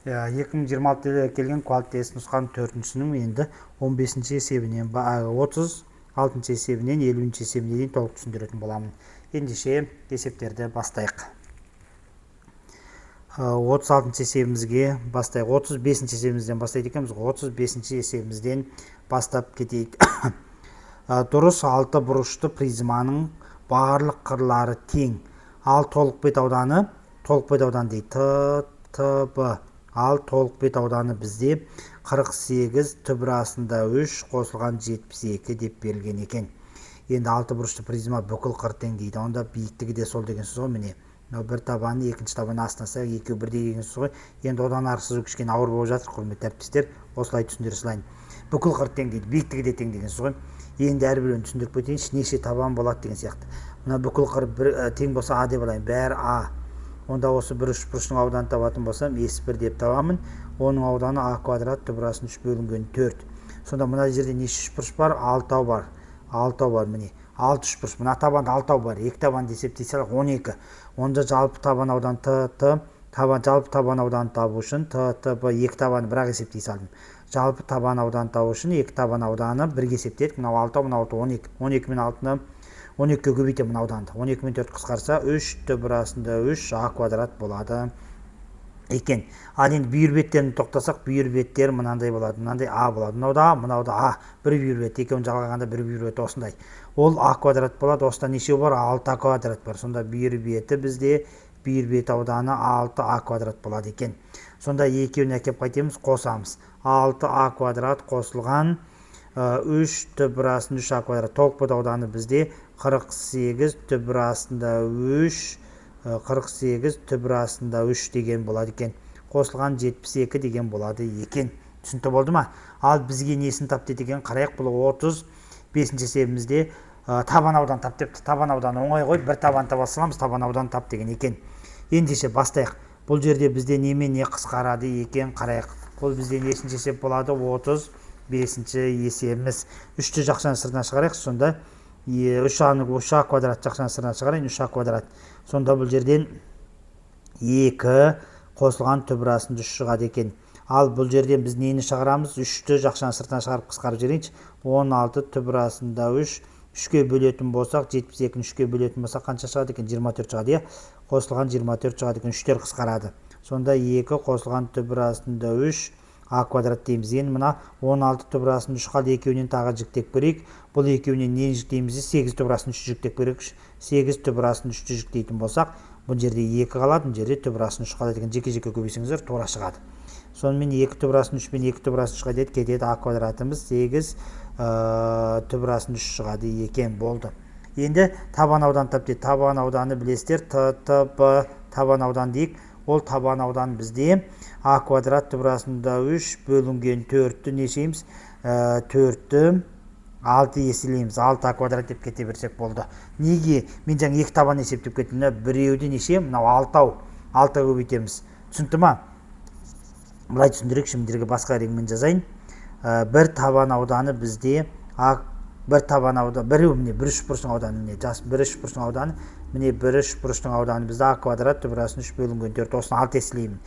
2026 келген квалитет нұсқаның 4-сінің енді 15-ші есебінен 36-ші есебінен 50-ші есебіне дейін толық түсіндіретін боламын. Ендеше есептерді бастайық. 36-ші есебімізге бастайық. 35-ші есебімізден бастайды екенбіз. 35-ші есебімізден бастап кетейік. Дұрыс 6 бұрышты призманың барлық қырлары тең. Ал толық бет ауданы дейді. ТБ. Ал толық бет ауданы бізде 48 түбірасында 3 қосылған 72 деп берілген екен. Енді 6 бұрышты призма бүкіл қыр тең дейді. Онда биіктігі де сол деген сөз ғой. Міне, бір табаны екінші табаны астаса екеуі бірдей деген сөз ғой. Енді одан арқысыз кішкене ауыр болып жатыр, құрметті әріптестер. Осылай түсіндіре салайын. Бүкіл қыр тең дейді, биіктігі де тең деген сөз ғой. Енді әрбіреуін түсіндіріп кетейінші, неше табан болады деген сияқты. Мына бүкіл қыр тең болса А деп алайын, бәрі А. Онда осы бір үшбұрыштың ауданын табатын болсам, S1 деп табамын. Оның ауданы А квадрат түбірасын 3 бөлінген 4. Сонда мына жерде неше үшбұрыш бар? 6 бар. 6 бар, міне. 6 үшбұрыш. Мына табанда 6 бар. 2 табанды есептей салайық, 12. Онда жалпы табан аудан жалпы табан ауданын табу үшін ТТБ 2 табаны бірақ есептей салдым. Жалпы табан ауданын табу үшін 2 табан ауданы бірге есептедік. Мынау 6, мынау 12. 12 мен 6-ны 12-ге көбейтемін ауданды. 12 мен 4 қысқарса 3 түбірасында 3 А квадрат болады екен. Ал енді бүйір беттерін тоқтасақ, бүйір беттер мынандай болады. Мынандай А болады. Мынау да А. Бір бүйір бет. Екеуін жалғағанда бір бүйір бет осындай. Ол А квадрат болады. Осында неше бар? 6 А квадрат бар. Сонда бүйір беті бізде бүйір бет ауданы 6 А квадрат болады екен. Сонда екеуін әкеп қайтеміз, қосамыз. 6 А квадрат қосылған 3 түбірасында 3 А квадрат. Толық бет ауданы бізде 48 түбірасында 3 48 түбірасында 3 деген болады екен. Қосылған 72 деген болады екен. Түсінікті болды ма? Ал бізге несін тап деген қарайық. Бұл 35-ші есебімізде табан аудан тап депті. Табан ауданы оңай ғой. Бір табан таба саламыз, табан аудан тап деген екен. Ендеше бастайық. Бұл жерде бізде немен не қысқарады екен қарайық. Бұл бізде нешінші есеп болады? 35-ші есебіміз. 3-ті жақшаны сыртына шығарайық. Сонда 3А квадрат жақшаны сыртына шығарайын. 3А квадрат. Сонда бұл жерден 2 қосылған түбірасында 3 шығады екен. Ал бұл жерден біз нені шығарамыз? 3-ті жақшаны сыртына шығарып қысқарып жіберейінші. 16 түбірасында 3. 3-ке бөлетін болсақ, 72-ні 3-ке бөлетін болсақ қанша шығады екен? 24 шығады. Қосылған 24 шығады екен. 3-тер қысқарады. Сонда 2 қосылған түбірасында 3 А квадрат дейміз. Енді мына 16 түбірасында 3 қалды. Екеуінен тағы жіктеп көрейік. Бұл екеуінен нені жіктейміз? 8 түбірасында 3 жіктеп көрейік. 8 түбірасында 3 жіктейтін болсақ, бұл жерде 2 қалады, бұл жерде түбірасында 3 қалады екен. Жеке-жеке көбейсеңіздер тура шығады. Сонымен 2 түбірасында 3 пен 2 түбірасында 3 шығады, кетеді. А квадратымыз 8 түбірасында 3 шығады екен. Болды. Енді табан аудан тап дейді. Табан ауданы білесіздер, ТТБ табан аудан дейік. Ол табан аудан бізде А квадрат түбірасында 3 бөлінген 4-ті нешейміз? 4-ті 6 еселейміз. 6 А квадрат деп кете берсек болды. Неге? Мен жаңа 2 табан есептеп кеттім. Біреуді неше? Мынау 6-ау. 6-ға көбейтеміз. Түсінікті ма? Бұлай түсіндірек, шымдерге басқа реңмен жазайын. Бір табан ауданы бізде бір табан ауданы, бір үшбұрыштың ауданы, міне бір үшбұрыштың ауданы, міне бір үшбұрыштың ауданы бізде А квадрат түбірасында 3 бөлінген 4. Осыны 6 еселеймін.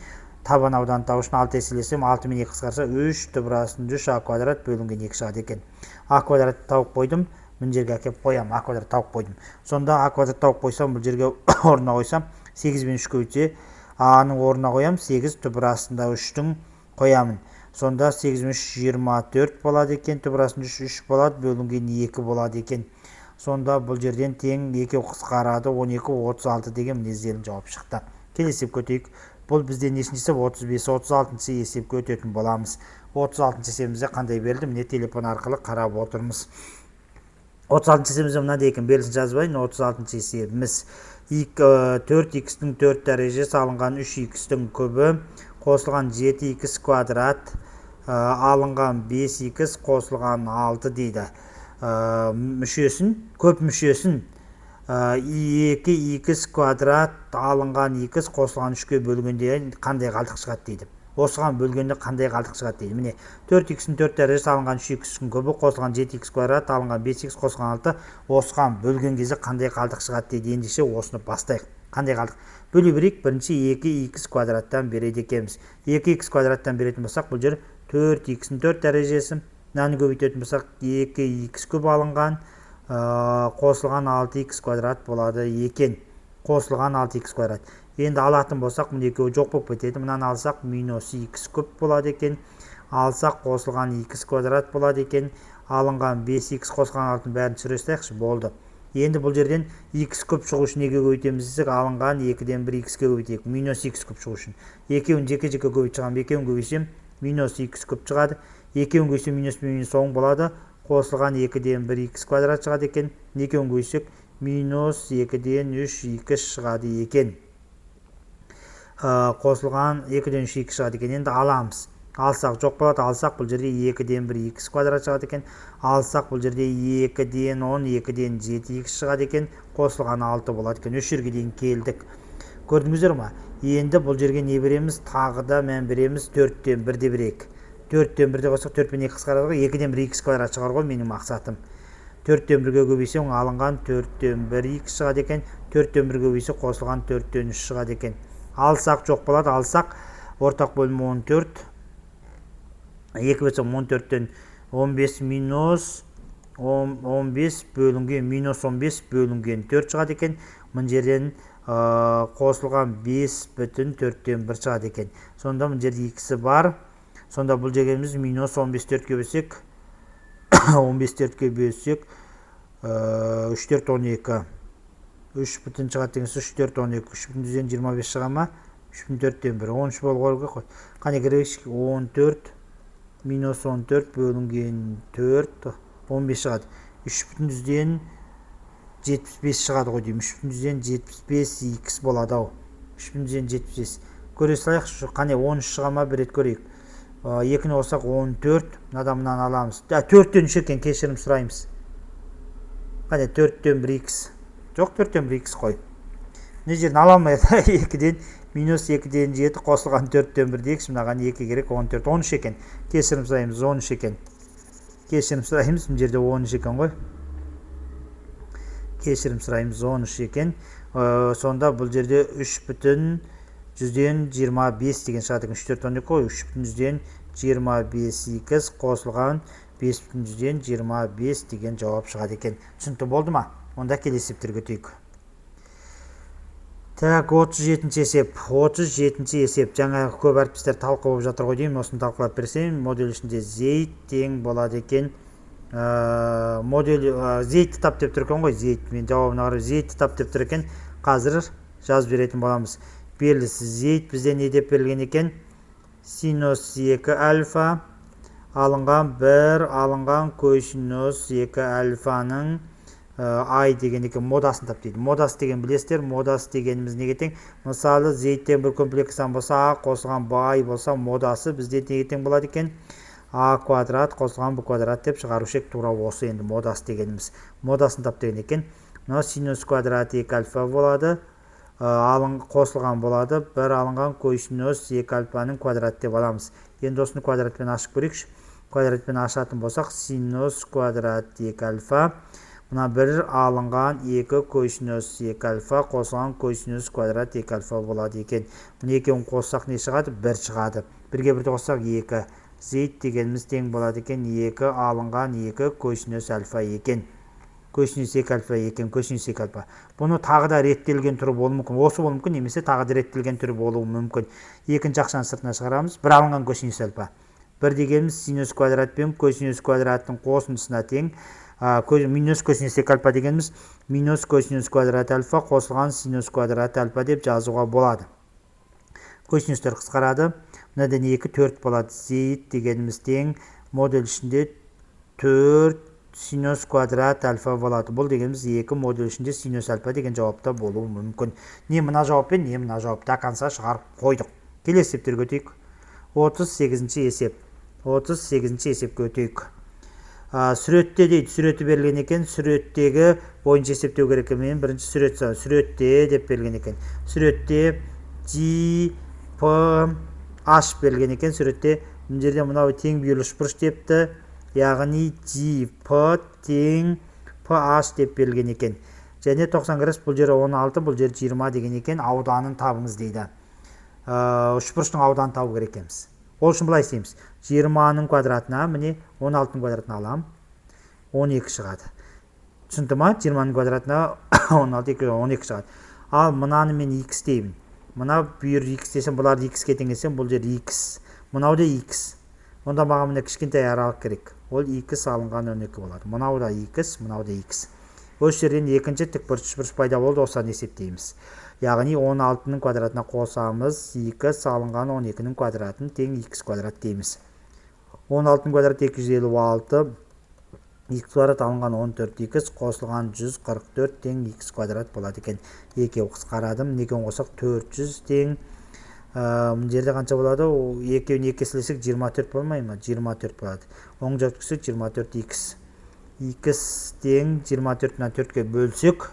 Табан ауданы табу үшін 6 еселесем, 6 мен 2 қысқарса 3 түбірасында 3 А квадрат бөлінген 2 шығады екен. А квадрат тауып қойдым, бұл жерге әкеп қоям. А квадрат тауып қойдым. Сонда А квадрат тауып қойсам, бұл жерге орнына қойсам, 8 мен 3 көбейтсе, А-ның орнына қоям, 8 түбірасында 3-тің қоямын. Сонда 8 мен 3 24 болады екен, түбірасында 3 болады, бөлінген 2 болады екен. Сонда бұл жерден тең 2 қысқарады, 12 36 деген мінездерін жауап шықты. Келесі есепке өтейік. Бұл бізде нешінші есеп? 35-36 есепке өтетін боламыз. 36 есебімізде қандай берілді? Міне телефон арқылы қарап отырмыз. 36 есебімізде мынандай екен, берілсін жазбайын. 36 есебіміз 4х-тің 4 дәрежесі алынған 3х-тің көбі қосылған 7х квадрат алынған 5х қосылған 6 дейді. Мүшесін, көп мүшесін 2х квадрат алынған 2 қосылған 3-ке бөлгенде қандай қалдық шығады дейді. Осыған бөлгенде қандай қалдық шығады дейді. Міне 4х-тің 4 дәрежесі алынған 3х-тің көбі қосылған 7х квадрат алынған 5х қосылған 6 осыған бөлген кезде қандай қалдық шығады дейді. Ендеше осыны бастайық. Қандай қалдық? бөлу берейік. Бірінші 2х квадраттан береді екенбіз. 2х квадраттан беретін болсақ, бұл жер 4x'in 4 дәрежесі. Мынаны көбейтетін болсақ, 2х көп алынған, қосылған 6х квадрат болады екен. Қосылған 6х квадрат. Енді алатын болсақ, мұны екеуі жоқ болып кетеді. Мынаны алсақ, минус х көп болады екен. Алсақ, қосылған х квадрат болады екен. Алынған 5х қосылған 6-ның бәрін түсірсек болды. Енді бұл жерден х көп шығу үшін неге көбейтеміз десек, алынған 2-ден 1х-ке көбейтейік. Минус х көп шығу үшін. Екеуін жеке-жеке көбейтіп шығамын. Екеуін көбейтсем, минус х көп шығады. Екеуін көбейтсем, минус 10 болады. Қосылған 2-ден 1х квадрат шығады екен. Екеуін көбейтсек, минус 2-ден 3х шығады екен. Қосылған 2-ден 3х шығады екен. Енді аламыз. Алсақ жоқ болады. Алсақ бұл жерде 2-ден 1х квадрат шығады екен. Алсақ бұл жерде 2-ден 10, 2-ден 7х шығады екен. Қосылған 6 болады екен. 3 жерге дейін келдік. Көрдіңіздер ма? Енді бұл жерге не береміз? Тағы да мән береміз. 4-тен 1-де берейік. 4-тен 1-де қосақ 4-пен 2 қысқарады ғой. 2-ден 1х квадрат шығар ғой менің мақсатым. 4-тен 1-ге көбейсем, алынған 4-тен 1х шығады екен. 4-тен 1-ге көбейсе, қосылған 4-тен 3 шығады екен. Алсақ жоқ болады. Алсақ ортақ бөлімі 14. 2 бөлсем 14-тен 15 минус 15 бөлінген минус 15 бөлінген 4 шығады екен. Мұн жерден қосылған 5,4-тен 1 шығады екен. Сонда мұн жерде х бар. Сонда бұл дегеніміз минус 15 4-ке бөлсек 15 4-ке бөлсек 3 4 12. 3 бүтін шығады деген 3 4 12. 3 бүтін 25 шыға ма? 3 бүтін 4-тен 1 13 болуға қой. Қане керейік 14 минус 14 бөлінген 4 15 шығады. 3 бүтін 75 шығады ғой деймін. 3 бүтін 75 х болады ау. 3 бүтін 75. Көре салайық. Қане 13 шыға ма? Bir рет көрейік. 2-ні қоссақ 14. Мынадан аламыз. 4-тен 3 екен, кешірім сұраймыз. Қане 4-тен 1х. Жоқ, 4-тен 1х қой. Не жерін ала алмайды. 2-ден минус 2-ден 7 қосылған 4-тен 1 дейікші. Мынаған 2 керек 14. 13 екен. Кешірім сұраймыз 13 екен. Кешірім сұраймыз. Бұл жерде 13 екен ғой. Кешірім сұраймыз 13 екен. Сонда бұл жерде 3 бүтін 125 деген шығады. 3 4 12 қой. 3 бүтін 125 х қосылған 5 бүтін 125 деген жауап шығады екен. Түсінікті болды ма? Онда келесі есептерге өтейік. Так, 37-ші есеп. 37-ші есеп. Жаңа көп әріптестер талқы болып жатыр ғой деймін. Осыны талқылап берсем, модуль ішінде зейт тең болады екен. Модуль зейтті тап деп тұр екен ғой. Зейт мен жауабына қарап зейтті тап деп тұр екен. Қазір жазып беретін боламыз. Белгісі зейт бізде не деп берілген екен? Синус 2 альфа алынған 1 алынған косинус 2 альфаның ай деген екен. Модасын тап дейді. Модасы деген білесіздер. Модасы дегеніміз неге тең? Мысалы зейттен бір комплексан болса, а қосылған бай болса, модасы бізде неге тең болады екен? А квадрат қосылған б квадрат деп шығарушек тура осы енді модасы дегеніміз. Модасын тап деген екен. Мына синус квадрат 2 альфа болады. Қосылған болады. 1 алынған косинус 2 альфаның квадрат деп аламыз. Енді осыны квадратпен ашып көрейікші. Квадратпен ашатын болсақ, синус квадрат 2 альфа. Мына 1 алынған 2 косинус 2 альфа қосылған косинус квадрат 2 альфа болады екен. Мұны екеуін қоссақ не шығады? 1 шығады. 1-ге 1-ді қоссақ 2. Зейт дегеніміз тең болады екен. 2 алынған 2 косинус альфа екен. Косинус 2 альфа екен. Косинус 2 альфа. Бұны тағы да реттелген түрі болуы мүмкін. Осы болуы мүмкін, немесе тағы да реттелген түрі болуы мүмкін. Екінші ақшаны сыртына шығарамыз. 1 алынған косинус альфа. 1 дегеніміз синус квадрат пен косинус квадраттың қосындысына тең. Минус косинус 2 альфа дегеніміз минус косинус квадрат альфа қосылған синус квадрат альфа деп жазуға болады. Косинустар қысқарады. Мынадан 2 4 болады. Зейт дегеніміз тең. Модуль ішінде 4 синус квадрат альфа болады. Бұл дегеніміз 2 модуль ішінде синус альфа деген жауапта болуы мүмкін. Не мына жауаппен, не мына жауапта қанса шығарып қойдық. Келесі есептерге өтейік. 38-ші есеп. 38-ші есепке өтейік. Сүретте дейді. Сүреті берілген екен. Сүреттегі бойынша есептеу керек екен. Бірінші сүрет саны. Сүретте деп берілген екен. Сүретте G, P, H берілген екен. Сүретте бұл жерде мынау тең бүйірліш бұрыш депті. Яғни G, P тең P, H деп берілген екен. және 90 градус бұл жері 16, бұл жері 20 деген екен. Ауданын табыңыз дейді. Үшбұрыштың ауданын табу керек екенбіз. Ол үшін былай істейміз. 20-ның квадратына міне 16-ның квадратына алам. 12 шығады. Түсінді ма? 20-ның квадратына 16, 12 шығады. Ал мынаны мен x деймін. Мына бүйір x десем, бұларды x-ке теңесем, бұл жер x. Мынау да x. Онда маған мына кішкентай аралық керек. Ол x алынған 12 болады. Мынау да x, мынау да x. Осы жерден екінші тікбұрыш үшбұрыш пайда болды, осыны есептейміз. Яғни 16-ның квадратына қосамыз, x алынған 12-ның квадратын тең x квадрат дейміз. 16-ның квадраты 256, x квадрат алынған 14x қосылған 144 тең x квадрат болады екен. Екеу қысқарадым. Некен қосақ 400 тең. Бұл жерде қанша болады? Екеуін екеселесек 24 болмай ма? 24 болады. Оң жақ түсек 24x. x тең 24-нан 4-ке бөлсек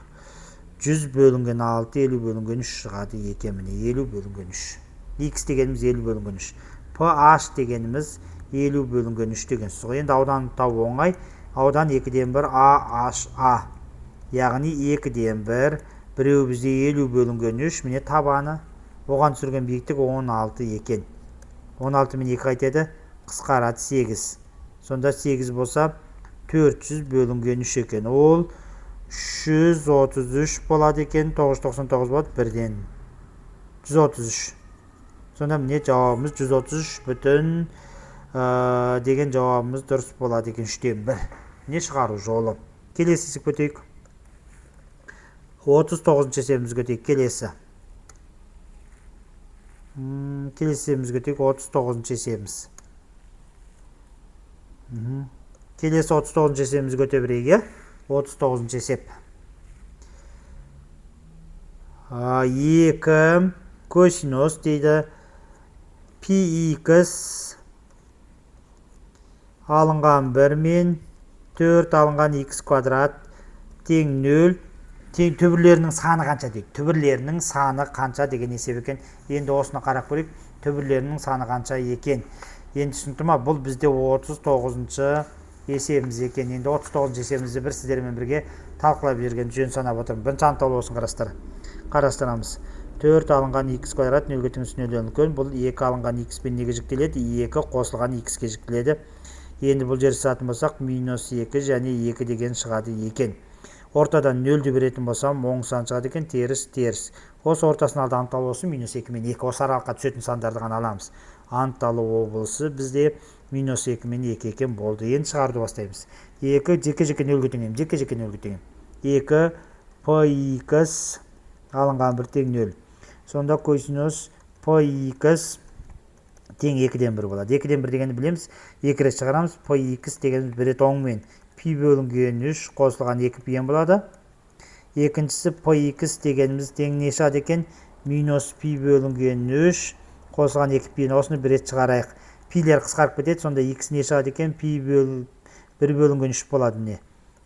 100 бөлінген 6, 50 бөлінген 3 шығады екен. Міне 50 бөлінген 3. x дегеніміз 50 бөлінген 3. ph дегеніміз 50 бөлінген 3 деген сөз. Енді ауданын табу оңай. Аудан 2-ден 1 AHA. Яғни 2-ден 1, біреу бізде 50 бөлінген 3, міне табаны. Оған түсірген биіктік 16 екен. 16 мен 2 қайтеді, қысқарады 8. Сонда 8 болса 400 бөлінген 3 екен. Ол 333 болады екен. 999 болады, бірден 133. Сонда міне жауабымыз 133 бүтін деген жауабымыз дұрыс болады екен. 3-тен 1. Не шығару жолы. Келесі есеп көтейік. 39-шы есебіміз көтейік. Келесі есебіміз көтейік. 39-шы есебіміз. Келесі 39-шы есебіміз көте бірейге. 39-шы есеп. 2 косинус дейді. Px алынған 1 мен 4 алынған x квадрат тең 0. Тең түбірлерінің саны қанша дейді. Түбірлерінің саны қанша деген есеп екен. Енді осыны қарап көрейік. Түбірлерінің саны қанша екен. Енді түсінікті ма? Бұл бізде 39-шы есебіміз екен. Енді 39-шы есебімізді бір сіздермен бірге талқылап жүрген жөн санап отырмын. Бірінші анықталу болсын қарастырамыз. 4 алынған x квадрат 0-ге тең 0-ден үлкен. Бұл 2 алынған x пен неге жіктеледі? 2 қосылған x-ке жіктеледі. Енді бұл жер сатын болсақ, минус 2 және 2 деген шығады екен. Ортадан 0-ді беретін болсам, оң сан шығады екен, теріс. Осы ортасын алды анықталу болсын, минус 2 мен 2. Осы аралыққа түсетін сандарды ғана аламыз. Анықталу облысы бізде минус 2 мен 2 екен болды. Енді шығаруды бастаймыз. 2 жеке-жеке 0-ге теңеймін. Жеке-жеке 0-ге теңеймін. 2 px алынған 1 тең 0. Сонда косинус px тең 2-ден 1 болады. 2-ден 1 дегенді білеміз. 2 рет шығарамыз. px дегеніміз 1 рет оңмен. Пи бөлінген 3 қосылған 2 пиен болады. Екіншісі px дегеніміз тең не шығады екен? Минус пи бөлінген 3 қосылған 2 пиен. Осыны 1 рет шығарайық. Пилер қысқарып кетеді. Сонда x не шығады екен? 1 бөлінген 3 болады не?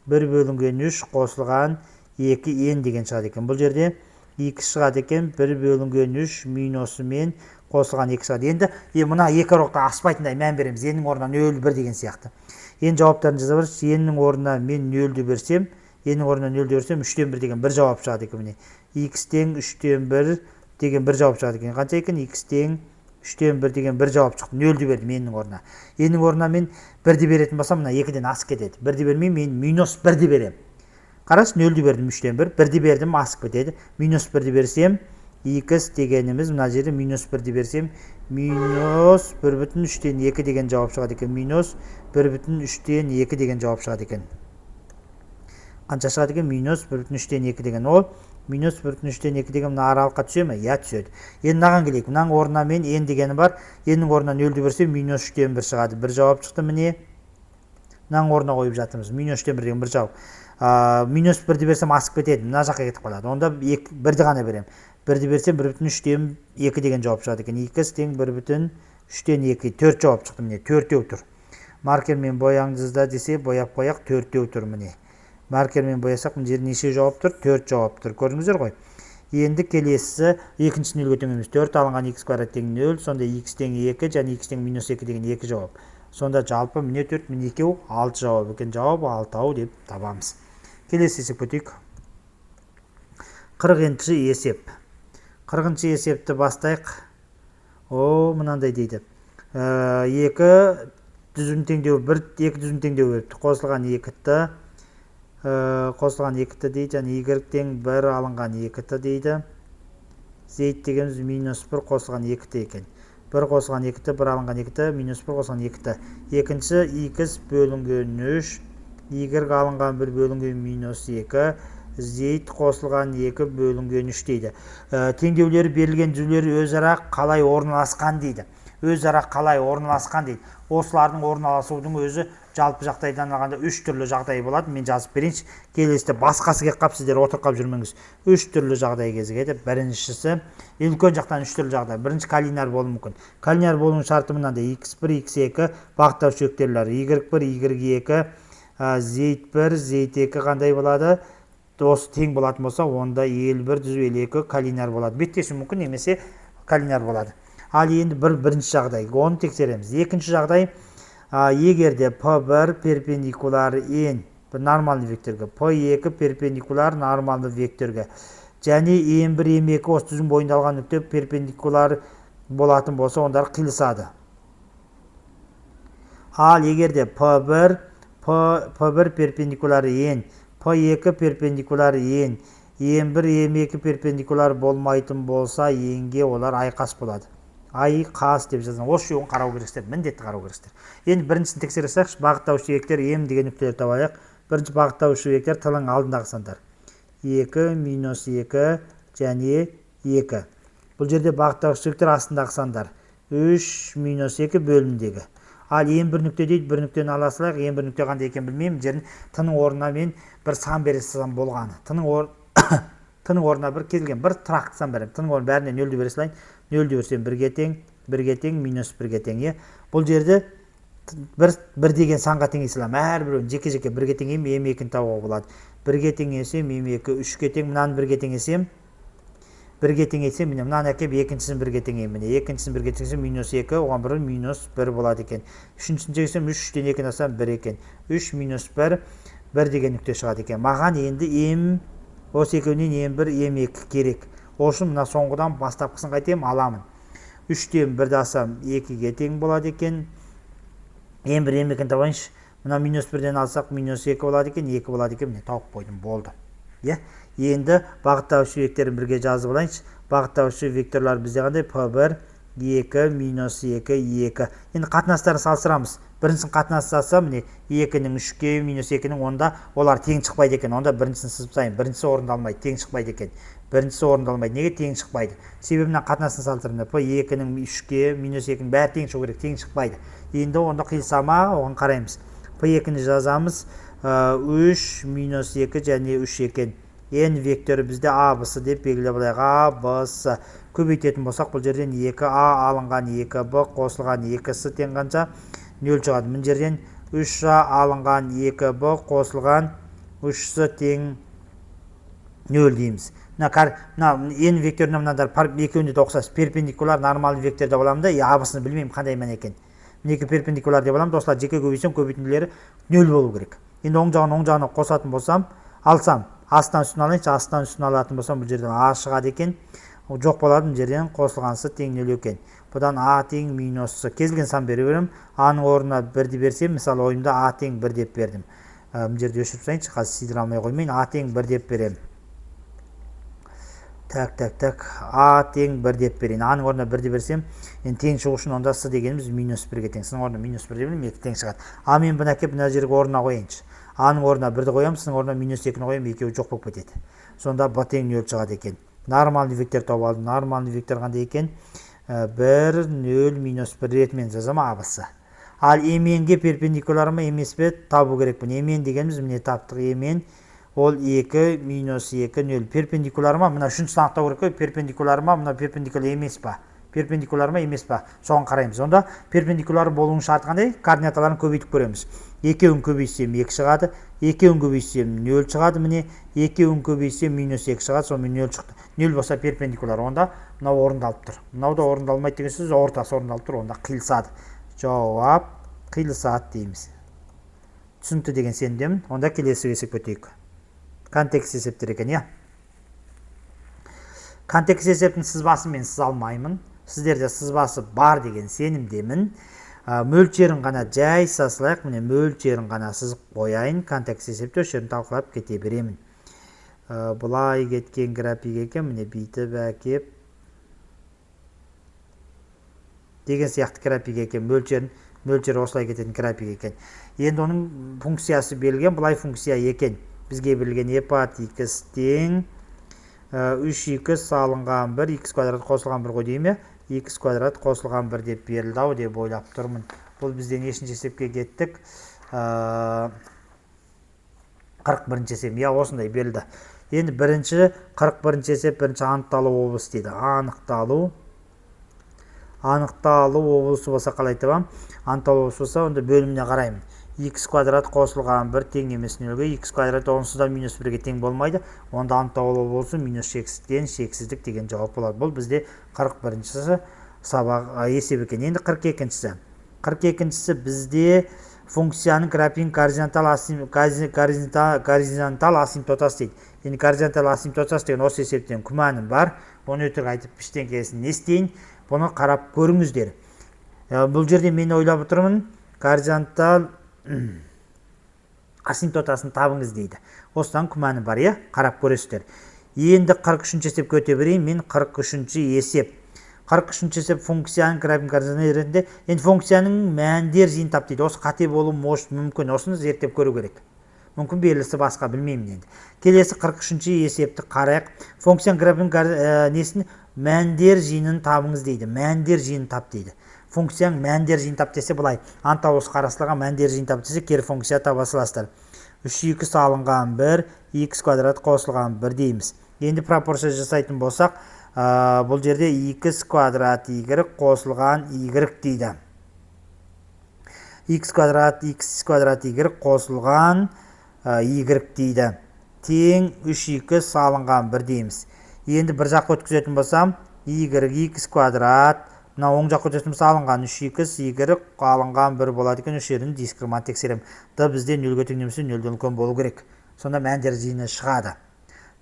1 бөлінген 3 қосылған 2 n деген шығады екен. Бұл жерде x шығады екен. 1 бөлінген 3 минусымен қосылған 2 шығады. Енді мына екі аралыққа аспайтындай мән береміз. n-нің орнына 0,1 деген сияқты. Енді жауаптарын жаза барыз. n-нің орнына мен 0-ді берсем, n-нің орнына 0-ді берсем 3-тен 1 деген бір жауап шығады екен. Міне x тең 3-тен 1 деген бір жауап шығады екен. Қанша екен? X тең 3-тен 1 деген бір жауап шықты. 0-ді бердім n-нің орнына. n-нің орнына мен 1-ді беретін болсам, мына 2-ден асып кетеді. 1-ді бермей мен минус 1-ді берем. Қараш, 0-ді бердім 3-тен 1, 1-ді бердім асып кетеді. Минус 1-ді берсем, x дегеніміз мына жерде минус 1-ді берсем, минус 1,3-тен 2 деген жауап шығады екен. Минус 1,3-тен 2 деген жауап шығады екен. Қанша шығады екен? Минус 1,3-тен 2 деген. Ол минус 1,3-тен 2 деген мына аралыққа түсе ме? Я түседі. Енді мынаған келейік. Мынаның орнына мен n дегені бар. n-нің орнына 0-ді берсем, минус 3-тен 1 шығады. Бір жауап шықты міне. Мынаның орнына қойып жатырмыз. Минус 3-тен 1 деген бір жауап. Минус 1-ді берсем асып кетеді. Мына жаққа кетіп қалады. Онда 1-ді ғана берем. 1-ді берсем 1,3-тен 2 деген жауап шығады екен. x тең 1,3-тен 2. 4 жауап шықты міне. 4-теу тұр. Маркермен бояңызда десе бояп қояқ, 4-теу тұр міне. Маркермен боясақ мына жерде неше жауап тұр? 4 жауап тұр. Көрдіңіздер ғой. Енді келесі екінші 0-ге теңейміз. 4 алынған x квадрат тең 0, сонда x тең 2 және x тең минус 2 деген 2 жауап. Сонда жалпы міне 4 міне 2 6 жауап екен. Жауап 6 деп табамыз. Келесі есеп көтейік. 40-ынчы есеп. 40-ынчы есепті бастайық. Мынандай дейді. 2 дүзім теңдеу 1, 2 дүзім теңдеу беріпті. Қосылған 2-ті, дейді. Және y тең 1 алынған 2-ті дейді. Z дегеніміз минус 1 қосылған 2-ті екен. 1 қосылған 2-ті, 1 алынған 2-ті, минус 1 қосылған 2-ті. Екінші x бөлінген 3, y алынған 1 бөлінген минус 2, z қосылған 2 бөлінген 3 дейді. Теңдеулері берілген түзулер өзара қалай орналасқан дейді. Өзара қалай орналасқан дейді. Осылардың орналасудың өзі жалпы жағдайдан алғанда 3 түрлі жағдай болады. Мен жазып берейінші. Келесіде басқасы келіп қап, сіздер отырып жүрмеңіз. 3 түрлі жағдай кезігеді. Біріншісі үлкен жақтан 3 түрлі жағдай. Бірінші коллинар болуы мүмкін. Коллинар болуының шарты мынандай: x1, x2 бағыттаушы векторлар, y1, y2, z1, z2 қандай болады? Осы тең болатын болса, онда l1 түзу l2 коллинар болады. Беттесу мүмкін, немесе коллинар болады. Ал енді бірінші жағдай, оны тексереміз. Екінші жағдай, егерде p1 перпендикуляр n бір нормальный векторға, p2 перпендикуляр нормальный векторға, және n1, n2 осы түзім бойында алған нүкте перпендикуляр болатын болса, ондар қиылысады. Ал егерде p1 перпендикуляр n, p2 перпендикуляр n, n1, n2 перпендикуляр болмайтын болса, n-ге олар айқас болады. Айқас деп жазған. Осы жолын қарау керексіздер, міндетті қарау керексіздер. Енді біріншісін тексерсек, бағыттаушы вектор m деген нүктелер табайық. Бірінші бағыттаушы вектор тылың алдындағы сандар. 2, минус 2 және 2. Бұл жерде бағыттаушы вектор астындағы сандар. 3, минус 2 бөлімдегі. Ал n1 нүкте дейді, бір нүктені ала салайық. n1 нүкте қандай екен білмеймін. Жерін тының орнына мен бір сан бере салсам болғаны. Тының орнына бір келген бір тұрақты сан берем. Тының орнына бәріне 0-ді бере салайын. 0-ді берсем 1-ге тең, минус 1-ге тең. Бұл жерде 1 деген санға тең есе аламын. Әрбіреуін жеке-жеке 1-ге тең m2-ні табуға болады. 1-ге тең есем m2, 3-ге тең, мынаны 1-ге тең есем, 1-ге тең есем, мынаны әкеп екіншісін 1-ге тең есем, екіншісін 1-ге тең есем минус 2, оған бір минус 1 болады екен. Үшіншісін жегесем 3-тен 2-ні алсам 1 екен. 3 минус 1, 1 деген нүкте шығады екен. Маған енді осы екеуінен m1, m2 керек. Осын мына соңғыдан бастапқысын қайтем, аламын. 3-тен 1-ді алсам 2-ге тең болады екен. m1, m2-ні табайыншы. Мына минус 1-ден алсақ минус 2 болады екен, 2 болады екен. Міне тауып қойдым, болды. Енді бағыттаушы векторын бірге жазып алайыншы. Бағыттаушы векторлар бізде қандай? p1, 2, минус 2, 2. Енді қатынастарын салыстырамыз. Біріншісін қатынасы салсам, міне 2-нің 3-ке, минус 2-нің онда олар тең шықпайды екен. Онда біріншісін сызып тастайын. Біріншісі орындалмайды, тең шықпайды екен. Біріншісі орындалмайды. Неге тең шықпайды? Себебінен қатынасын салыстырамын. p2-нің 3-ке, минус 2-нің бәрі тең шығу керек, тең шықпайды. Енді онда қиылса ма, оған қараймыз. p2-ні жазамыз. 3, минус 2 және 3 екен. n векторы бізде абысы деп белгілеп алайық. Абысы көбейтетін болсақ, бұл жерден 2a алынған 2b қосылған 2-сі тең қанша? 0 шығады. Мына жерден 3a алынған 2b қосылған 3-сі тең 0 дейміз. Мына n векторына мынадар екеуінде де ұқсас перпендикуляр нормальный вектор деп аламын да, абысыны білмеймін қандай мән екен. Мінекі перпендикуляр деп аламын. Осылар жеке көбейтсем, көбейтінділері 0 болу керек. Енді оң жағына қосатын болсам, алсам, астан үстін алайыншы, астан үстін алатын болсам, бұл жерден a шығады екен. Жоқ болады, бұл жерден қосылғансы тең 0 екен. Бұдан a тең минусы. Кезілген сан бере берем. a-ның орнына 1-ді берсем, мысалы ойымда a тең 1 деп бердім. Бұл жерде өшіріп сайыншы, қазір сидір алмай қоймайын. a тең 1 деп берем. a тең 1 деп берейін. a-ның орнына 1-ді берсем, енді тең шығу үшін онда с дегеніміз минус 1-ге тең. Сының орнына минус 1 деп берем, 2 тең шығады. a мен бұны әкеп мына жерге орнына қойыншы. a-ның орнына 1-ді қоям, сының орнына минус 2-ні қоям, екеуі жоқ болып кетеді. Сонда b тең 0 шығады екен. Нормальный вектор тауып алдым. Нормальный вектор қандай екен? 1, 0, минус 1 ретімен жазам абысы. Ал m-ге перпендикуляр ма емес пе табу керекпін. m дегеніміз міне таптық. m ол 2, минус 2, 0. Перпендикуляр ма? Мына үшінші анықтау керек қой. Перпендикуляр ма? Мына перпендикуляр емес па? Перпендикуляр ма емес па? Соған қараймыз. Онда перпендикуляр болуының шарты қандай? Координаталарын көбейтіп көреміз. 2-ін көбейтсем 2 шығады. 2-ін көбейтсем 0 шығады. Міне 2-ін көбейтсем минус 2 шығады. Сонымен 0 шықты. 0 болса перпендикуляр. Онда мынау орындалып тұр. Мынау да орындалмайды деген сөз, ортасы орындалып тұр. Онда қиылысады. Жауап қиылысады дейміз. Түсінікті деген сенімдемін. Онда келесі есеп өтейік. Контекст есептер екен, контекст есептің сызбасын мен сыза алмаймын. Сіздерде сызбасы бар деген сенімдемін. Мөлшерін ғана жай салайық. Міне мөлшерін ғана сызып қояйын. Контекст есепте осы жерін талқылап кете беремін. Бұлай кеткен график екен. Міне бүйтіп әкеп деген сияқты график екен. Мөлшері осылай кететін график екен. Енді оның функциясы берілген. Бұлай функция екен. Бізге берілген епат x тең 3x салынған 1 x квадрат қосылған 1 ғой дейме? X квадрат қосылған 1 деп берілді ау деп ойлап тұрмын. Бұл бізден нешінші есепке кеттік? 41-ші есеп. Я осындай берілді. Енді бірінші 41-ші есеп, бірінші анықталу облысы дейді. Анықталу облысы болса қалай табам? Анықталу облысы болса, онда бөліміне қараймын. X квадрат қосылған 1 тең емес нөлге, x квадрат онсыз да минус 1-ге тең болмайды. Онда анықталу болысы минус шексізден шексіздік деген жауап болады. Бұл бізде 41-ші сабақ есеп екен. Енді 42-шісі. 42-шісі бізде функцияның графигінің горизонтал асимптотасы дейді. Енді горизонтал асимптотасы деген осы есептен күмәнім бар. Оны өтірік айтып ештеңкесін не істейін? Бұны қарап көріңіздер. Бұл жерде мен ойлап отырмын, горизонтал асимптотасын табыңыз дейді. Осыдан күмәні бар, қарап көресіздер. Енді 43-ші есепке өте берейін. Мен 43-ші есеп. 43-ші есеп функцияның графикалық координаты ретінде. Енді функцияның мәндер жиын тап дейді. Осы қате болуы мүмкін. Осыны зерттеп көру керек. Мүмкін берілісі басқа, білмеймін енді. Келесі 43-ші есепті қарайық. Функцияның графикалық несін мәндер жиынын табыңыз дейді. Мәндер жиынын тап дейді. Функцияның мәндер жиын тап десе бұлай. Антауыз қарасылаған мәндер жиын тап десе кері функция таба саласыздар. 3x салынған 1, x квадрат қосылған 1 дейміз. Енді пропорция жасайтын болсақ, бұл жерде x квадрат y қосылған y дейді. x квадрат y қосылған y дейді. Тең 3x салынған 1 дейміз. Енді бір жаққа өткізетін болсам, x квадрат мына оң жаққа өтесін салынған 3x y алынған 1 болады екен. Осы жерін дискриминант тексерем. Д бізде 0-ге тең немесе 0-ден үлкен болу керек. Сонда мәндер жиыны шығады.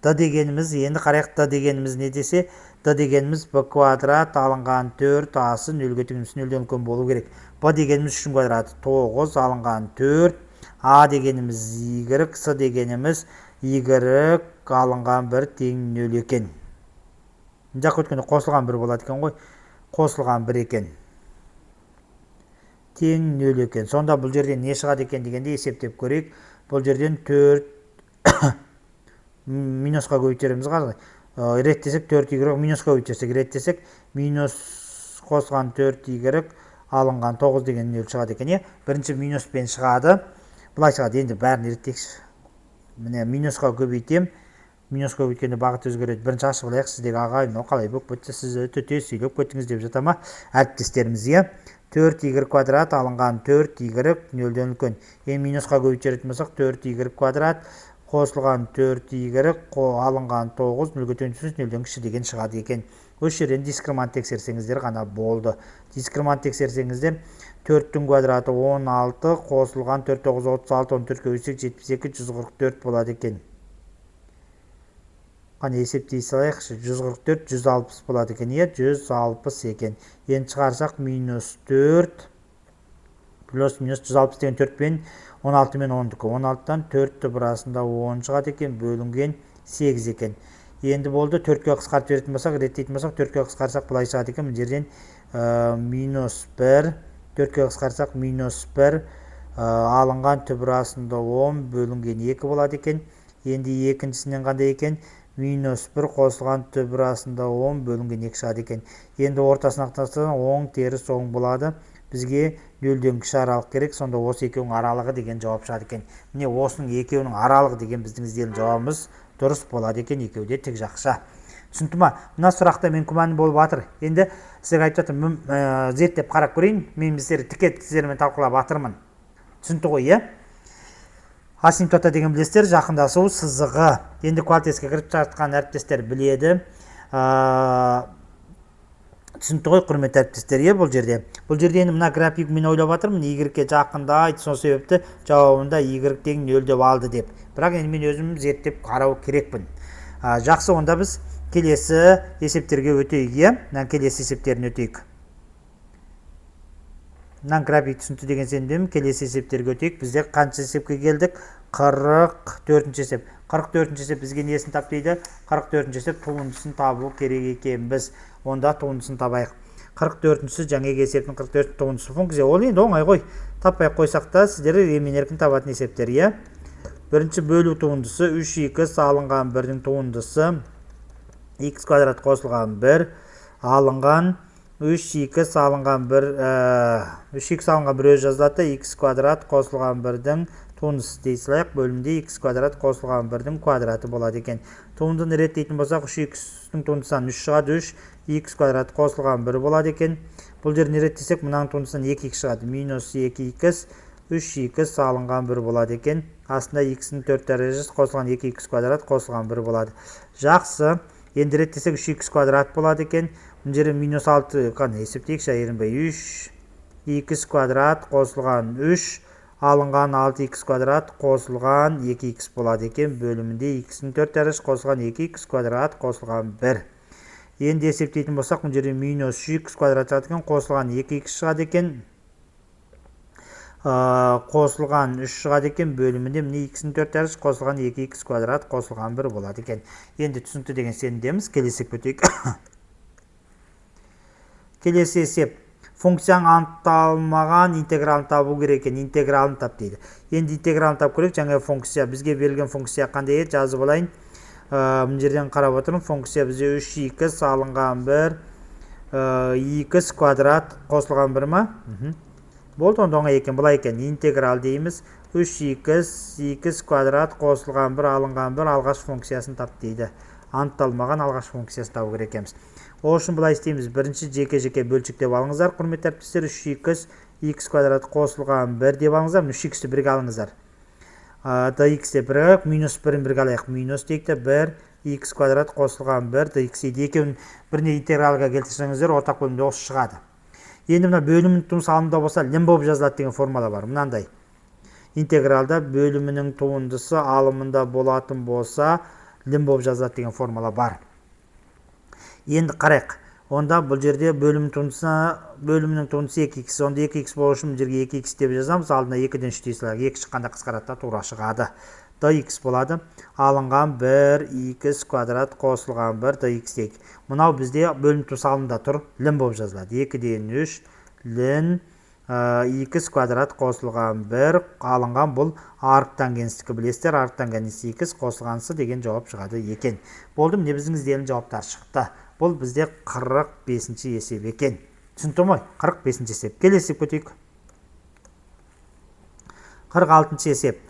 Д дегеніміз, енді қарайық, Д дегеніміз не десе? Д дегеніміз b квадрат алынған 4 асы 0-ге тең немесе 0-ден үлкен болу керек. Б дегеніміз 3 квадраты 9 алынған 4. А дегеніміз y, С дегеніміз y алынған 1 тең 0 екен. Жаққа өткенде қосылған 1 болады екен ғой. Қосылған 1 екен. Тең 0 екен. Сонда бұл жерден не шығады екен дегенде есептеп көрейік. Бұл жерден 4 минусқа көйтеріміз қалай. Реттесек 4y минусқа көйтерсек реттесек минус қосылған 4y алынған 9 деген 0 шығады екен. Бірінші минуспен шығады. Бұлай шығады. Енді бәрін реттекші. Міне минусқа көбейтем. Минусқа өткенде бағыт өзгереді. Бірінші ашып алайық, сіздегі ағайын қалай болып кетті, сіз өте сөйлеп кеттіңіз деп жатама әріптестеріміз. 4y квадрат алынған 4y 0-ден үлкен. Минусқа көбейтеретін болсақ 4y квадрат қосылған 4y алынған 9 0-ге тең 0-ден кіші деген шығады екен. Осы жерден дискриминант тексерсеңіздер ғана болды. Дискриминант тексерсеңіздер 4-тің квадраты 16 қосылған 4 9 36 14-ге өсек 72 144 болады екен. Қане есептей салайық, 144 160 болады екен. 160 екен. Енді шығарсақ минус 4 плюс минус 160 деген 4 пен 16 мен 10-ді. 16-тан 4-ті бұрасында 10 шығады екен, бөлінген 8 екен. Енді болды, 4-ге қысқарт беретін болсақ, реттейтін болсақ, 4-ге қысқарсақ бұлай шығады екен. Бұл жерден минус 1, 4-ге қысқарсақ минус 1, алынған түбірасында 10 бөлінген 2 болады екен. Енді екіншісінен қандай екен? Минус 1 қосылған түбірасында 10 бөлінген 2 шығады екен. Енді ортасына ақтасынан 10 теріс 10 болады. Бізге 0-ден кіші аралық керек, сонда осы екеуінің аралығы деген жауап шығады екен. Міне осының екеуінің аралығы деген біздің іздеген жауабымыз дұрыс болады екен, екеуде тік жақша. Түсінді ма? Мына сұрақта мен күмәнім болып жатыр. Енді сіздерге айтып жатырмын, зерттеп қарап көрейін. Мен сіздерді сіздермен талқылап жатырмын. Түсінді ғой, асимптота деген білесіздер, жақындасу сызығы. Енді квантеске кіріп жатқан әріптестер біледі. Түсінді ғой, құрметті әріптестер, бұл жерде. Бұл жерде енді мына график мен ойлап жатырмын, y-ге жақындайды, сол себепті жауабында y тең 0 деп алды деп. Бірақ енді мен өзім зерттеп қарау керекпін. Жақсы, онда біз келесі есептерге өтейік. Келесі есептерін өтейік. График түсінікті деген сенімдемін. Келесі есептерге өтейік. Бізде қанша есепке келдік? 44-ші есеп. 44-ші есеп бізге несін тап дейді? 44-ші есеп туындысын табу керек екен біз. Онда туындысын табайық. 44-ші жаңағы есептің 44-ші туындысы функция. Ол енді оңай ғой. Таппай қойсақ та сіздер емен еркін табатын есептер, иә. Бірінші бөлу туындысы 3х алынған 1-дің туындысы x квадрат қосылған 1 алынған 3х алынған 1 өзі жазылады, x квадрат қосылған 1-дің туындысы дей салайық. Бөлімде x квадрат қосылған 1-дің квадраты болады екен. Туындыны реттейтін болсақ 3х-ның туындысынан 3 шығады, 3x квадрат қосылған 1 болады екен. Бұл жерін реттесек, мұнаның туындысынан 2x шығады, минус 2x 3х алынған 1 болады екен. Астында x-ның 4 дәрежесі қосылған 2x квадрат қосылған 1 болады. Жақсы. Енді реттесек 3x квадрат болады екен. Бұл жері минус 6 қаны есептейік, ерінбей 3x квадрат қосылған 3 алынған 6x квадрат қосылған 2x болады екен. Бөлімінде x-ның 4 дәрежесі қосылған 2x квадрат қосылған 1. Енді есептейтін болсақ, бұл жері минус 3x квадрат шығады екен, қосылған 2x шығады екен. Қосылған 3 шығады екен. Бөлімінде міне x-ның 4 дәрежесі қосылған 2x квадрат қосылған 1 болады екен. Енді түсінікті деген сенімдеміз. Келесі есепке өтейік. Келесі есеп. Функцияның анықталмаған интегралын табу керек екен. Интегралын тап дейді. Енді интегралын тап керек. Жаңа функция бізге берілген функция қандай еді? Жазып алайын. Мына жерден қарап отырмын. Функция бізде 3х алынған 1 2x квадрат қосылған 1 ма? Болды, онда оңай екен. Бұлай екен. Интеграл дейміз. 3х 2x квадрат қосылған 1 алынған 1 алғаш функциясын тап дейді. Анықталмаған алғаш функциясын табу керек екенбіз. Ол үшін бұлай істейміз. Бірінші жеке-жеке бөлшектеп алыңыздар. Құрметті әріптестер, 3х x квадрат қосылған 1 деп алыңыздар. 3х-ті бірге алыңыздар. dx-те бірге, минус 1-ін бірге алайық. Минус дейікті 1 x квадрат қосылған 1 dx дейді. Екеуін біріне интегралға келтірсеңіздер, ортақ бөлімде осы шығады. Енді мына бөлімнің туындысы алымда болса, лім болып жазылады деген формула бар. Мынандай. Интегралда бөлімінің туындысы алымында болатын болса, лім болып жазылады деген формула бар. Енді қарайық. Онда бұл жерде бөлімнің туындысы 2x. Онда 2x болу үшін бұл жерге 2x деп жазамыз. Алдына 2-ден 3 дей салайық. 2 шыққанда қысқарады да тура шығады. dx болады. Алынған 1x квадрат қосылған 1 dx дейік. Мынау бізде бөлім туысы алымда тұр. Лім болып жазылады. 2-ден 3 лін x квадрат қосылған 1 алынған бұл арк тангенстікі білесіздер. Арк тангенсі x қосылғансы деген жауап шығады екен. Болды, міне біздің іздеген жауаптар шықты. Бұл бізде 45-ші есеп екен. Түсінікті ме? 45-ші есеп. Келесі есепке өтейік. 46-ші есеп.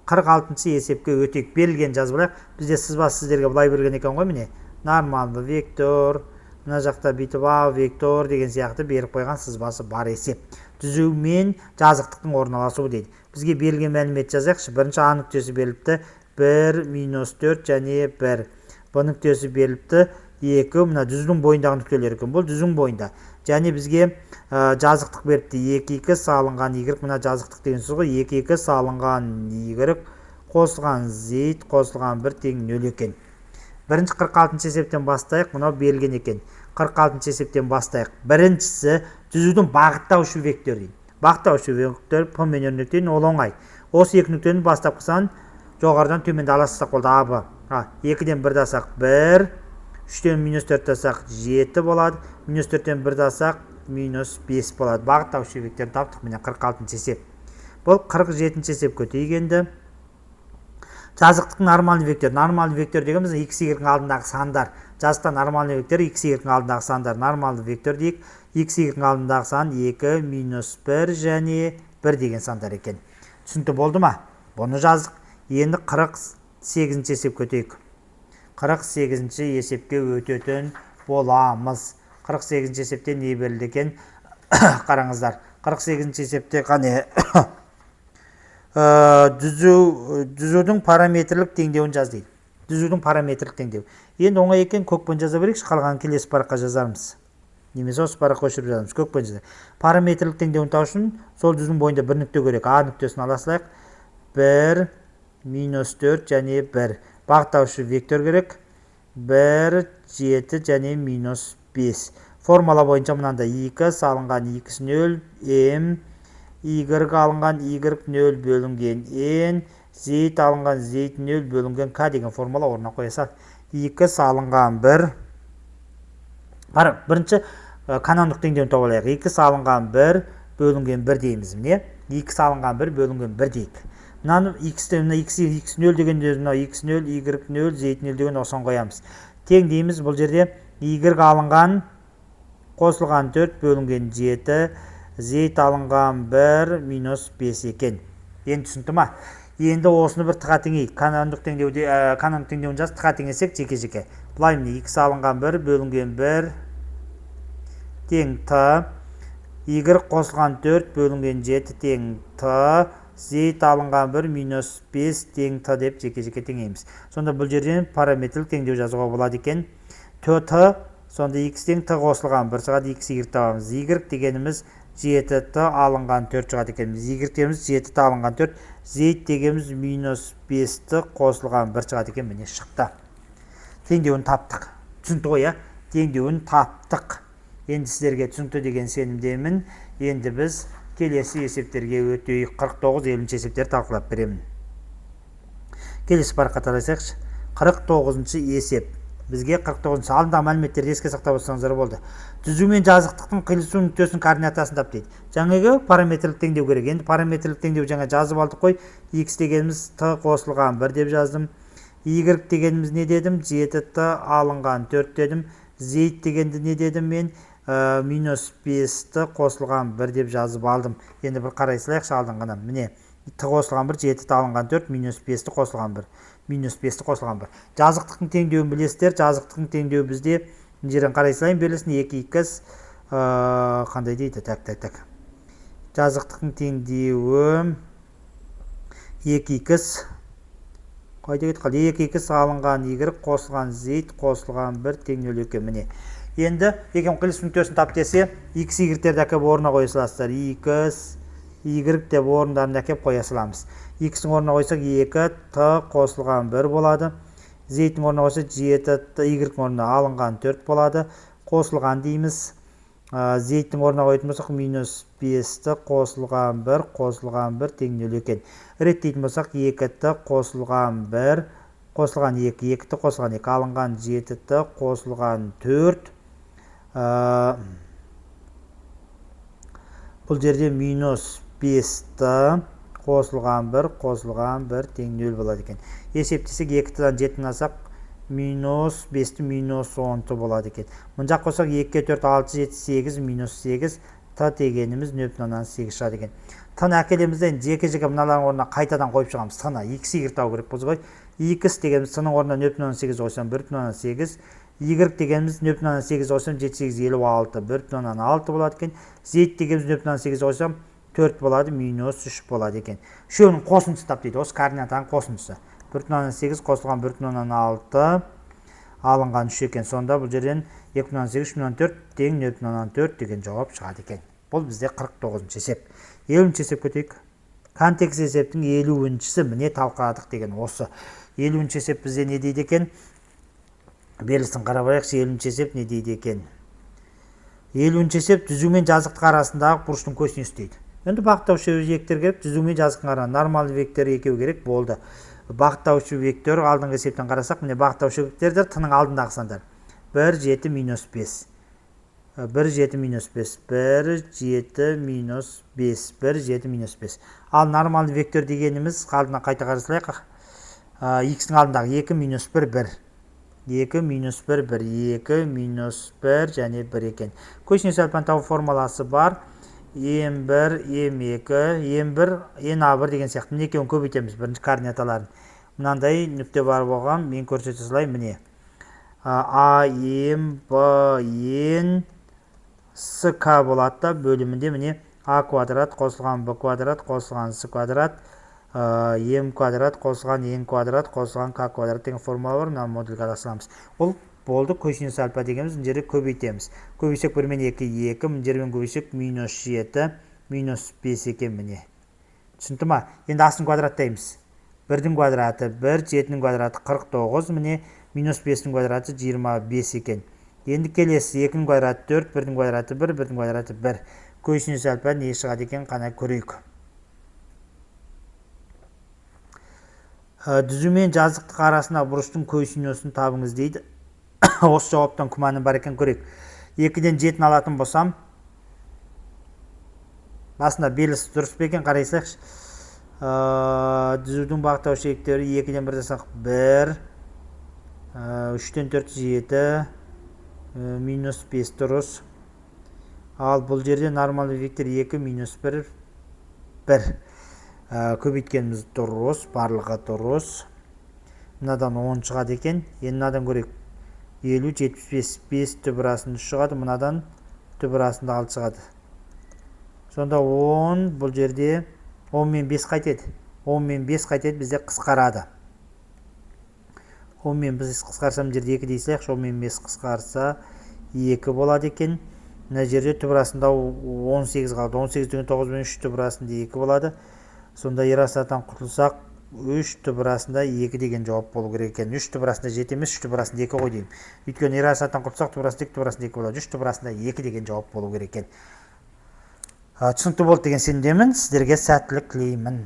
46-ші есепке өтейік. Берілген жазып алайық. Бізде сызбасы сіздерге былай берген екен ғой, міне. Нормалды вектор, мына жақта бүйтіп а вектор деген сияқты беріп қойған сызбасы бар есеп. Түзу мен жазықтықтың орналасуы дейді. Бізге берілген мәлімет жазайықшы. Бірінші а нүктесі беріліпті 1 минус 4 және 1. Бұл нүктесі беріліпті 2. Мына дүзудің бойындағы нүктелер екен. Бұл дүзудің бойында. Және бізге жазықтық беріпті 2х алынған y. Мына жазықтық деген сөз ғой. 2х алынған y қосылған z қосылған 1 тең 0 екен. Бірінші 46-ші есептен бастайық. Мынау берілген екен. 46-ші есептен бастайық. Біріншісі түзудің бағыттаушы вектор дейді. Бағыттаушы вектор п мен өрнектейін, ол оңай. Осы екі нүктені бастапқысан жоғарыдан төменді аласақ болды абы. 2-ден 1 дасақ 1, 3-тен минус 4 дасақ 7 болады. Минус 4-тен 1 дасақ минус 5 болады. Бағыттаушы векторды таптық. Міне 46-ші есеп. Бұл 47-ші есеп көтейгенді. Жазықтықтың нормальный вектор. Нормальный вектор дегеніміз x, y-дің алдындағы сандар. Жазықта нормальный вектор x, y-дің алдындағы сандар. Нормальный вектор дейік. X, y-дің алдындағы сан 2, минус 1 және 1 деген сандар екен. Түсінікті болды ма? Бұны жаздық. Енді 48-ші есеп көтейік. 48-ші есепке өтетін боламыз. 48-ші есепте не берілді екен? Қараңыздар. 48-ші есепте қане? Дүзудің параметрлік теңдеуін жаз дейді. Дүзудің параметрлік теңдеу. Енді оңай екен, көкпен жаза берейікші, қалған келесі параққа жазармыз. Немесе осы параққа көшіріп жазамыз. Көкпен жаза. Параметрлік теңдеуін тау үшін сол дүзудің бойында бір нүкте керек. А нүктесін аласылайық. 1, минус 4 және 1. Бағыттаушы вектор керек. 1 7 және минус 5. Формула бойынша мынанда 2 салынған 2 0 м y алынған y 0 бөлінген n z алынған z 0 бөлінген k деген формула орнына қоя сал. 2 салынған 1 бірінші канондық теңдеуін тауып алайық. 2 салынған 1 бөлінген 1 дейміз. Міне 2 салынған 1 бөлінген 1 дейік. Мынаны x 0 дегенде x 0 y 0 z 0 деген осыған қоямыз. Тең дейміз. Бұл жерде y алынған қосылған 4 бөлінген 7 z алынған 1 минус 5 екен. Енді түсінді ма? Енді осыны бір тыға теңейік. Канондық теңдеуін жаз, тыға теңесек жеке-жеке. Бұлай міне x алынған 1 бөлінген 1 тең т, y қосылған 4 бөлінген 7 тең т, z алынған 1 минус 5 тең т деп жеке-жеке теңейміз. Сонда бұл жерден параметрлік теңдеу жазуға болады екен. т, сонда x тең т қосылған 1 шығады, x y табамыз. y дегеніміз 7 т алынған 4 шығады екенбіз. y дегеніміз 7 т алынған 4, z дегеніміз минус 5 т қосылған 1 шығады екен. Міне шықты. Теңдеуін таптық. Түсінді ғой, теңдеуін таптық. Енді сіздерге түсінікті деген сенімдемін. Енді біз келесі есептерге өтейік. 49-50 есептер талқылап беремін. Келесі параққа қарасайықшы. 49-шы есеп. Бізге 49-шы алдында мәліметтерді еске сақтап отырсаңыздар болды. Түзу мен жазықтықтың қиылысу нүктесінің координатасын тап дейді. Жаңағы параметрлік теңдеу керек. Енді параметрлік теңдеу жаңа жазып алдық қой. X дегеніміз т қосылған 1 деп жаздым. Y дегеніміз не дедім? 7 т алынған 4 дедім. Z дегенді не дедім мен? Минус 5 т қосылған 1 деп жазып алдым. Енді бір қарай салайықшы алдыңғыны. Міне т қосылған 1, 7 т алынған 4, минус 5 т қосылған 1. Минус 5 т қосылған 1. Жазықтықтың теңдеуін білесіздер. Жазықтықтың теңдеуі бізде жерден қарай салайын берілсін. 2x қандай дейді? Так. Жазықтықтың теңдеуі 2x қайда кетті қалды? 2x алынған y қосылған z қосылған 1 тең 0 екен. Міне. Енді екеуінің қиылысу нүктесін тап десе, x y-терді әкеп орнына қоя саласыздар. x y деп орындарына әкеп қоя саламыз. X-ің орнына қойсақ 2 т қосылған 1 болады. Z-ің орнына қойсақ 7 т, y-ің орнына алынған 4 болады. Қосылған дейміз. Z-ің орнына қоятын болсақ минус 5 т қосылған 1 тең 0 екен. Реттейтін болсақ 2 т қосылған 1 қосылған 2, 2 т қосылған 2 алынған 7 т қосылған 4. Бұл жерде минус 5 т қосылған 1 тең 0 болады екен. Есептесек 2 т-дан 7-ні алсақ минус 5 минус 10 т болады екен. Мұнжақ қосақ 2, 4, 6, 7, 8, минус 8 т дегеніміз 0,8 шығады екен. Т-ны әкелемізден жеке-жеке мыналардың орнына қайтадан қойып шығамыз. Т-ны x y тау керек болса ғой. X дегеніміз т-ның орнына 0,8 қойсам 1,8, y дегеніміз 0,8 қойсам 7, 8, 56, 1,6 болады екен. Z дегеніміз 0,8 қойсам 4 болады, минус 3 болады екен. Үшеуінің қосындысы тап дейді. Осы координатаның қосындысы. 1,8 қосылған 1,6 алынған 3 екен. Сонда бұл жерден 2,8, 3,4 тең 0,4 деген жауап шығады екен. Бұл бізде 49-шы есеп. 50-шы есеп көтейік. Контекст есептің 50-шісі міне талқыладық деген осы. 50-ші есеп бізде не дейді екен? Берілсін қарап алайықшы, 50-ші есеп не дейді екен? 50-ші есеп түзу мен жазықтық арасындағы бұрыштың косинусы дейді. Енді бағыттаушы вектор керек, түзу мен жазықтың арасында нормалды вектор екеу керек болды. Бағыттаушы вектор алдыңғы есептен қарасақ, міне бағыттаушы вектордар т-ның алдындағы сандар. 1, 7, минус 5. 1, 7, минус 5. 1, 7, минус 5. 1, 7, минус 5. Ал нормалды вектор дегеніміз алдына қайта қарасылайық. X-ің алдындағы 2, минус 1, 1. 2, минус 1, 1. 2, минус 1 және 1 екен. Косинус альфаны табу формуласы бар. М1, М2, М1, Н1 деген сияқты. Міне екеуін көбейтеміз бірінші координаталарын. Мынандай нүкте бар болған, мен көрсете салайын міне. А, М, Б, Н, С, К болады да бөлімінде міне А квадрат қосылған Б квадрат қосылған С квадрат, М квадрат қосылған Н квадрат қосылған К квадрат деген формула бар. Мына модульге арасыламыз. Ол болды. Косинус альфа дегеніміз мына жерде көбейтеміз. Көбейсек 1 мен 2, 2, мына жермен көбейсек минус 7, минус 5 екен міне. Түсінді ма? Енді асын квадраттаймыз. 1-дің квадраты 1, 7-дің квадраты 49, міне минус 5-дің квадраты 25 екен. Енді келесі 2-дің квадраты 4, 1-дің квадраты 1, 1-дің квадраты 1. Көйсінес әлпа не шығады екен, қана көрейік. Түзу мен жазықтық арасына бұрыштың көйсінесін табыңыз дейді. Осы жауаптан күмәнім бар екен, көрейік. 2-ден 7-ні алатын болсам, басында белгісі дұрыс па екен, қарайсайықшы. Түзудің бағыттау шектері 2-ден 1 жасақ 1, 3-ден 4 7, минус 5 дұрыс. Ал бұл жерде нормалды вектор 2, минус 1, 1. Көбейткеніміз дұрыс, барлығы дұрыс. Мынадан 10 шығады екен. Енді мынадан көрейік. 50, 75, 5 түбір асында 3 шығады. Мынадан түбір асында 6 шығады. Сонда 10, бұл жерде 10 мен 5 қайтеді. 10 мен 5 қайтеді, бізде қысқарады. 10 мен 5 қысқарсам жерде 2 дейсек, 10 мен 5 қысқарса 2 болады екен. Мына жерде түбір асында 18 қалды. 18 деген 9 мен 3 түбір асында 2 болады. Сонда ерасаттан құтылсақ, 3 түбір асында 2 деген жауап болу керек екен. 3 түбір асында 7 емес, 3 түбір асында 2 қой деймін. Өйткені ерасаттан құтылсақ, түбір асында 2, түбір асында 2 болады. 3 түбір асында 2 деген жауап болу керек екен. Түсінікті болды деген сенімдемін. Сіздерге сәттілік тілеймін.